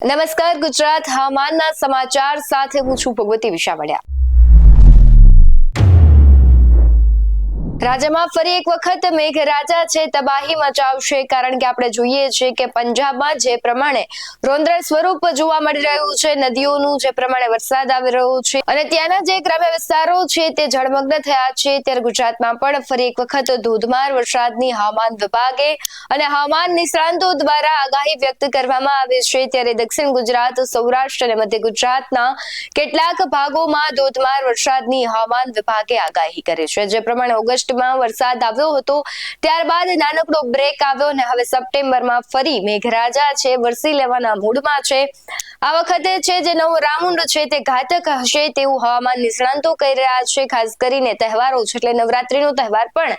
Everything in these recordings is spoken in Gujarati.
નમસ્કાર, ગુજરાત હવામાનના સમાચાર સાથે હું છું ભગવતી વિશાવડિયા। રાજ્યમાં ફરી એક વખત મેઘરાજા છે તબાહી મચાવશે, કારણ કે આપણે જોઈએ છીએ કે પંજાબમાં જે પ્રમાણે રૌદ્ર સ્વરૂપ જોવા મળી રહ્યું છે, નદીઓનું જે પ્રમાણે વરસાદ આવી રહ્યો છે અને ત્યાંના જે ગ્રામ્ય વિસ્તારો છે તે જળમગ્ન થયા છે, ત્યારે ગુજરાતમાં પણ ફરી એક વખત ધોધમાર વરસાદની હવામાન વિભાગે અને હવામાન નિષ્ણાતો દ્વારા આગાહી વ્યક્ત કરવામાં આવી છે। ત્યારે દક્ષિણ ગુજરાત, સૌરાષ્ટ્ર અને મધ્ય ગુજરાતના કેટલાક ભાગોમાં ધોધમાર વરસાદની હવામાન વિભાગે આગાહી કરી છે। જે પ્રમાણે ઓગસ્ટ વરસાદ આવ્યો હતો, ત્યારબાદ નાનકડો બ્રેક આવ્યો અને હવે સપ્ટેમ્બરમાં ફરી મેઘરાજા છે વરસી લેવાના મૂડમાં છે। આ વખતે છે જે નવો રાઉન્ડ છે તે ઘાતક હશે તેવું હવામાન નિષ્ણાતો કહી રહ્યા છે। ખાસ કરીને તહેવારો છે એટલે નવરાત્રીનો તહેવાર પણ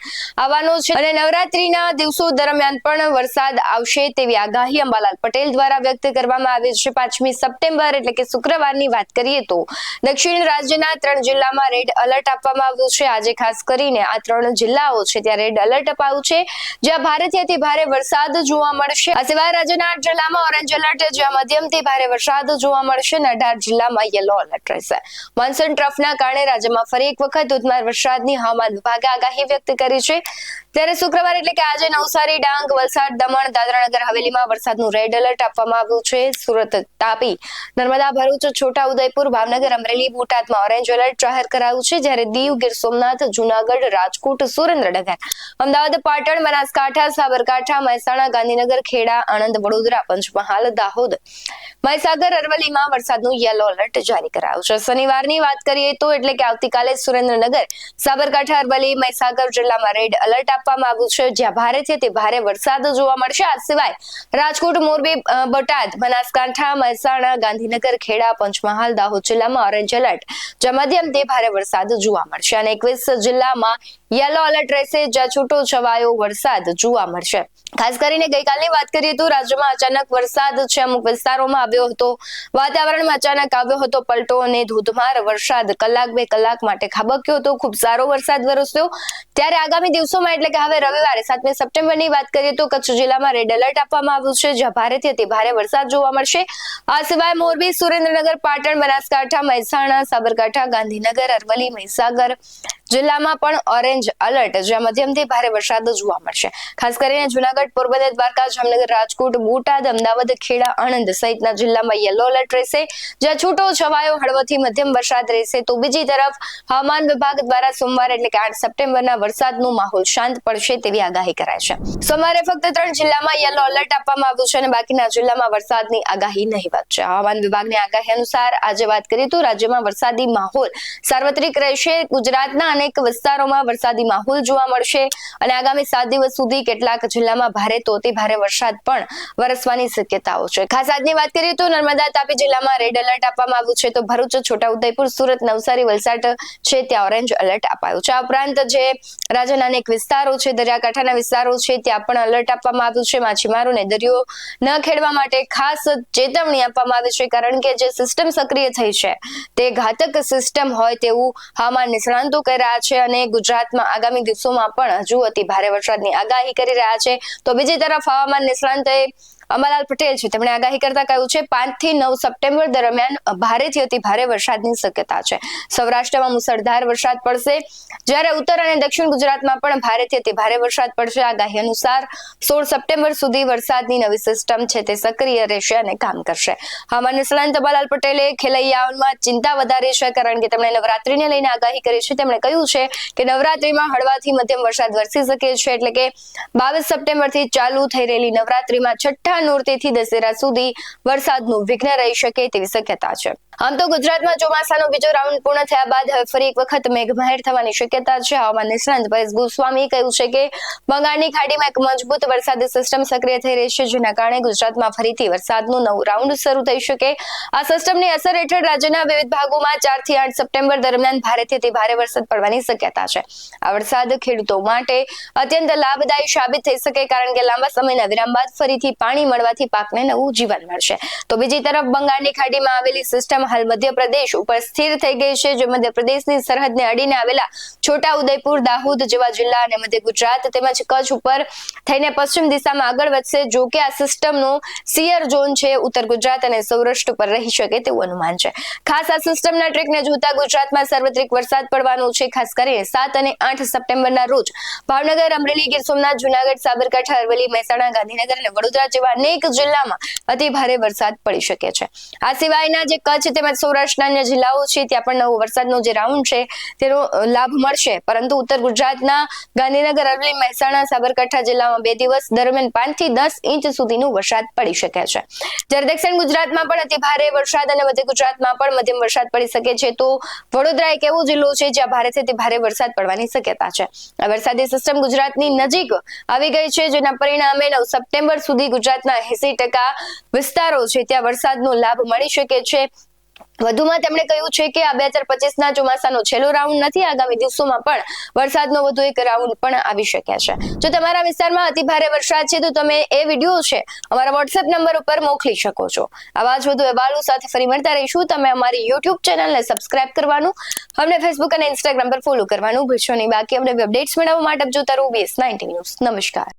આવવાનો છે અને નવરાત્રીના દિવસો દરમિયાન પણ વરસાદ આવશે તેવી આગાહી અંબાલાલ પટેલ દ્વારા વ્યક્ત કરવામાં આવી છે। 5મી સપ્ટેમ્બર એટલે કે શુક્રવારની વાત કરીએ તો દક્ષિણ રાજ્યના 3 જિલ્લામાં રેડ એલર્ટ આપવામાં આવ્યું છે। આજે ખાસ કરીને આ 3 જિલ્લાઓ છે ત્યાં રેડ એલર્ટ અપાયું છે, જ્યાં ભારેથી અતિ ભારે વરસાદ જોવા મળશે। આ સિવાય રાજ્યના 8 જિલ્લામાં ઓરેન્જ એલર્ટ, જ્યાં મધ્યમથી ભારે વરસાદ જોવા મળશે અને 18 જિલ્લામાં યલો એલર્ટ રહેશે। મોન્સૂન ટ્રફના કારણે રાજ્યમાં ફરી એક વખત ધોધમાર વરસાદની હવામાન વિભાગે આગાહી વ્યક્ત કરી છે। ત્યારે શુક્રવાર એટલે કે આજે નવસારી, ડાંગ, વલસાડ, દમણ, દાદરાનગર હવેલીમાં વરસાદનું રેડ એલર્ટ આપવામાં આવ્યું છે। સુરત, તાપી, નર્મદા, ભરૂચ, છોટાઉદેપુર, ભાવનગર, અમરેલી, બોટાદમાં ઓરેન્જ એલર્ટ જાહેર કરાયું છે, જ્યારે દીવ, ગીર સોમનાથ, જૂનાગઢ, રાજકોટ, સુરેન્દ્રનગર, અમદાવાદ, પાટણ, બનાસકાંઠા, સાબરકાંઠા, મહેસાણા, ગાંધીનગર, ખેડા, આણંદ, વડોદરા, પંચમહાલ, દાહોદ, મહીસાગર, અરવલ્લીમાં વરસાદનું યલો એલર્ટ જારી કરાયું છે। શનિવારની વાત કરીએ તો એટલે કે આવતીકાલે સુરેન્દ્રનગર, સાબરકાંઠા, અરવલ્લી, મહીસાગર જિલ્લામાં રેડ એલર્ટ આપવામાં આવ્યું છે, જ્યાં ભારેથી અતિ ભારે વરસાદ જોવા મળશે। આ સિવાય રાજકોટ, મોરબી, બોટાદ, બનાસકાંઠા, મહેસાણા, ગાંધીનગર, ખેડા, પંચમહાલ, દાહોદ જિલ્લામાં ઓરેન્જ એલર્ટ, જ્યાં મધ્યમથી ભારે વરસાદ જોવા મળશે અને 21 જિલ્લામાં યલો એલર્ટ રહેશે, જ્યાં છૂટો છવાયો વરસાદ જોવા મળશે। ખાસ કરીને ગઈકાલની વાત કરીએ તો રાજ્યમાં અચાનક વરસાદ છે અમુક વિસ્તારોમાં આવ્યો હતો, વાતાવરણમાં અચાનક આવ્યો હતો પલટો અને ધોધમાર વરસાદ કલાક 2 કલાક માટે ખાબક્યો હતો, ખૂબ સારો વરસાદ વરસ્યો। ત્યારે આગામી દિવસોમાં એટલે કે હવે રવિવારે 7મી સપ્ટેમ્બરની વાત કરીએ તો કચ્છ જિલ્લામાં રેડ એલર્ટ આપવામાં આવ્યું છે, જ્યાં ભારેથી અતિ ભારે વરસાદ જોવા મળશે। આ સિવાય મોરબી, સુરેન્દ્રનગર, પાટણ, બનાસકાંઠા, મહેસાણા, સાબરકાંઠા, ગાંધીનગર, અરવલ્લી, મહીસાગર જિલ્લામાં પણ ઓરેન્જ એલર્ટ, જ્યાં મધ્યમથી ભારે વરસાદ જોવા મળશે। ખાસ કરીને જૂનાગઢ, પોરબંદર, દ્વારકા, જામનગર, રાજકોટ, બોટાદ, અમદાવાદ, ખેડા, આણંદ સહિતના જિલ્લામાં યલો એલર્ટ રહેશે, જ્યાં છૂટો છવાયો હળવોથી મધ્યમ વરસાદ રહેશે। તો બીજી તરફ હવામાન વિભાગ દ્વારા સોમવારે એટલે કે 8 સપ્ટેમ્બરના વરસાદનો માહોલ શાંત પડશે તેવી આગાહી કરાઈ છે। સોમવારે ફક્ત 3 જિલ્લામાં યલો એલર્ટ આપવામાં આવ્યું છે અને બાકીના જિલ્લામાં વરસાદની આગાહી નહીવત છે। હવામાન વિભાગની આગાહી અનુસાર આજે વાત કરીએ તો રાજ્યમાં વરસાદી માહોલ સાર્વત્રિક રહેશે। ગુજરાતના અનેક વિસ્તારોમાં વરસાદી માહોલ જોવા મળશે અને આગામી 7 દિવસ સુધી કેટલાક જિલ્લામાં ભારે તો અતિ ભારે વરસાદ પણ વરસવાની શક્યતાઓ છે। ખાસ આજની વાત કરીએ તો નર્મદા, તાપી જિલ્લામાં રેડ એલર્ટ આપવામાં આવ્યું છે, તો ભરૂચ, છોટાઉદેપુર, સુરત, નવસારી, વલસાડ છે ત્યાં ઓરેન્જ એલર્ટ અપાયું છે। આ ઉપરાંત જે રાજ્યના અનેક વિસ્તારો છે, દરિયાકાંઠાના વિસ્તારો છે ત્યાં પણ એલર્ટ આપવામાં આવ્યું છે। માછીમારોને દરિયો ન ખેડવા માટે ખાસ ચેતવણી આપવામાં આવી છે, કારણ કે જે સિસ્ટમ સક્રિય થઈ છે તે ઘાતક સિસ્ટમ હોય તેવું હવામાન નિષ્ણાતો કહી રહ્યા છે અને ગુજરાતમાં આગામી દિવસોમાં પણ હજુ અતિ ભારે વરસાદની આગાહી કરી રહ્યા છે। તો બીજી તરફ હવામાન નિષ્ણાતોએ અંબાલાલ પટેલ છે તેમણે આગાહી કરતા કહ્યું છે 5 થી 9 સપ્ટેમ્બર દરમિયાન ભારેથી અતિ ભારે વરસાદની શક્યતા છે। સૌરાષ્ટ્રમાં મુસળધાર વરસાદ પડશે, જ્યારે ઉત્તર અને દક્ષિણ ગુજરાતમાં પણ ભારેથી અતિ ભારે વરસાદ પડશે। આગાહી અનુસાર 16 સપ્ટેમ્બર સુધી વરસાદની નવી સિસ્ટમ છે તે સક્રિય રહેશે અને કામ કરશે। હવામાન નિષ્ણાત અંબાલાલ પટેલે ખેલૈયાઓમાં ચિંતા વધારી છે, કારણ કે તેમણે નવરાત્રીને લઈને આગાહી કરી છે। તેમણે કહ્યું છે કે નવરાત્રીમાં હળવાથી મધ્યમ વરસાદ વરસી શકે છે, એટલે કે 22 સપ્ટેમ્બરથી ચાલુ થઈ રહેલી નવરાત્રીમાં છઠ્ઠા નોરતેથી દશેરા સુધી વરસાદનું વિઘ્ન રહી શકે તેવી શક્યતા છે। આમ તો ગુજરાતમાં ચોમાસાનો બીજો રાઉન્ડ પૂર્ણ થયા બાદ હવે ફરી એક વખત મેઘમહેર થવાની શક્યતા છે। હવામાન નિષ્ણાત પરેશ ગોસ્વામીએ કહ્યું છે કે બંગાળની ખાડીમાં એક મજબૂત વરસાદી સિસ્ટમ સક્રિય થઈ રહી છે, જેના કારણે ગુજરાતમાં ફરીથી વરસાદનું નવું રાઉન્ડ શરૂ થઈ શકે। આ સિસ્ટમની અસર હેઠળ રાજ્યના વિવિધ ભાગોમાં 4 થી 8 સપ્ટેમ્બર દરમિયાન ભારેથી અતિ ભારે વરસાદ પડવાની શક્યતા છે। આ વરસાદ ખેડૂતો માટે અત્યંત લાભદાયી સાબિત થઈ શકે, કારણ કે લાંબા સમયના વિરામ બાદ ફરીથી પાણી મળવાથી પાકને નવું જીવન મળશે. તો બીજી તરફ બંગાળની ખાડીમાં આવેલી સિસ્ટમ હાલ મધ્યપ્રદેશ ઉપર સ્થિર થઈ ગઈ છે, જે મધ્યપ્રદેશની સરહદને અડીને આવેલા છોટા ઉદેપુર, દાહોદ જેવા જિલ્લા અને મધ્ય ગુજરાત તેમજ કચ્છ ઉપર થઈને પશ્ચિમ દિશામાં આગળ વધશે. જો કે આ સિસ્ટમનો સિયર ઝોન છે ઉત્તર ગુજરાત અને સૌરાષ્ટ્ર પર રહી શકે તેવું અનુમાન છે. ખાસ આ સિસ્ટમના ટ્રેકને જોતા ગુજરાતમાં સાર્વત્રિક વરસાદ પડવાનો છે. ખાસ કરીને 7 અને 8 સપ્ટેમ્બરના રોજ ભાવનગર, અમરેલી, ગીર સોમનાથ, જુનાગઢ, સાબરકાંઠા, અરવલ્લી, મહેસાણા, ગાંધીનગર અને વડોદરા જેવા અનેક જિલ્લામાં અતિ ભારે વરસાદ પડી શકે છે. આ સિવાયના જે કચ્છ તેમજ સૌરાષ્ટ્રના અન્ય જિલ્લાઓ છે ત્યાં પણ નવો વરસાદનો જે રાઉન્ડ છે તેનો લાભ મળશે. પરંતુ ઉત્તર ગુજરાતના ગાંધીનગર, અરવલ્લી, મહેસાણા, સાબરકાંઠા જિલ્લામાં 2 દિવસ દરમિયાન 5 થી 10 ઇંચ સુધીનો વરસાદ પડી શકે છે. જ્યારે દક્ષિણ ગુજરાતમાં પણ અતિ ભારે વરસાદ અને મધ્ય ગુજરાતમાં પણ મધ્યમ વરસાદ પડી શકે છે. તો વડોદરા એક એવો જિલ્લો છે જ્યાં ભારેથી અતિ ભારે વરસાદ પડવાની શક્યતા છે. આ વરસાદી સિસ્ટમ ગુજરાતની નજીક આવી ગઈ છે, જેના પરિણામે 9 સપ્ટેમ્બર સુધી ગુજરાતના 80% વિસ્તારો છે ત્યાં વરસાદનો લાભ મળી શકે છે. વધુમાં તેમણે કહ્યું છે કે આ 2025ના ચોમાસાનો છેલ્લો રાઉન્ડ નથી. આગામી દિવસોમાં પણ વરસાદનો વધુ એક રાઉન્ડ પણ આવી શકે છે. જો તમારા વિસ્તારમાં અતિ ભારે વરસાદ છે તો તમે એ વિડીયો છે અમારા WhatsApp નંબર ઉપર મોકલી શકો છો. આવા જ વધુ અહેવાલો સાથે ફરી મળતા રહીશું. તમે અમારી YouTube ચેનલને સબસ્ક્રાઇબ કરવાનું, અમને Facebook અને Instagram પર ફોલો કરવાનું ભૂલશો નહીં. બાકી અમને અપડેટ્સ મેળવવા માટે જોતા રહો BS19 ન્યૂઝ. નમસ્કાર.